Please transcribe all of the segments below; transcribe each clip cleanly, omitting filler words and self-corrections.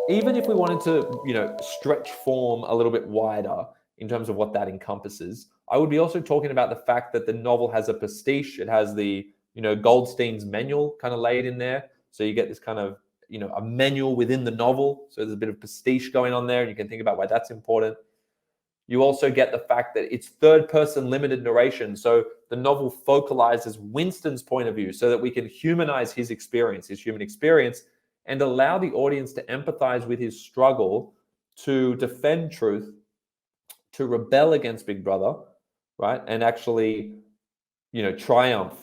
even if we wanted to, stretch form a little bit wider in terms of what that encompasses, I would be also talking about the fact that the novel has a pastiche. It has the, Goldstein's manual kind of laid in there. So you get this kind of, a manual within the novel. So there's a bit of pastiche going on there, and you can think about why that's important. You also get the fact that it's third-person limited narration. So the novel focalizes Winston's point of view so that we can humanize his experience, his human experience, and allow the audience to empathize with his struggle to defend truth, to rebel against Big Brother, right? And actually, triumph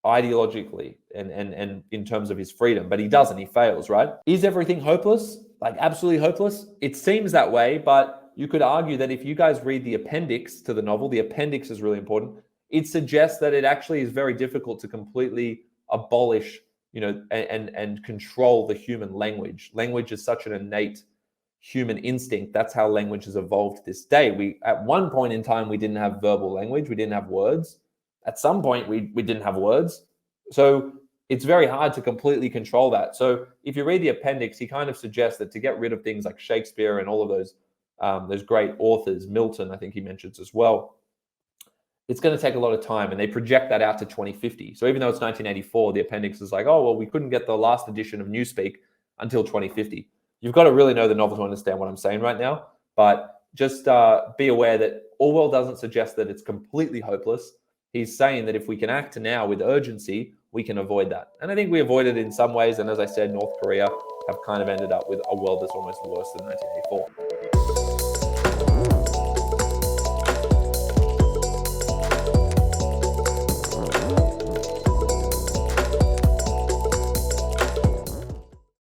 ideologically and in terms of his freedom. But he doesn't, he fails, right? Is everything hopeless? Like absolutely hopeless? It seems that way, but you could argue that if you guys read the appendix to the novel, the appendix is really important. It suggests that it actually is very difficult to completely abolish, and control the human language. Language is such an innate human instinct. That's how language has evolved to this day. We, at one point in time, we didn't have verbal language. We didn't have words. At some point, we didn't have words. So it's very hard to completely control that. So if you read the appendix, he kind of suggests that to get rid of things like Shakespeare and all of those great authors, Milton, I think he mentions as well, it's going to take a lot of time, and they project that out to 2050. So even though it's 1984, the appendix is like, oh, well, we couldn't get the last edition of Newspeak until 2050. You've got to really know the novel to understand what I'm saying right now, but just be aware that Orwell doesn't suggest that it's completely hopeless. He's saying that if we can act now with urgency, we can avoid that. And I think we avoided it in some ways, and as I said, North Korea have kind of ended up with a world that's almost worse than 1984.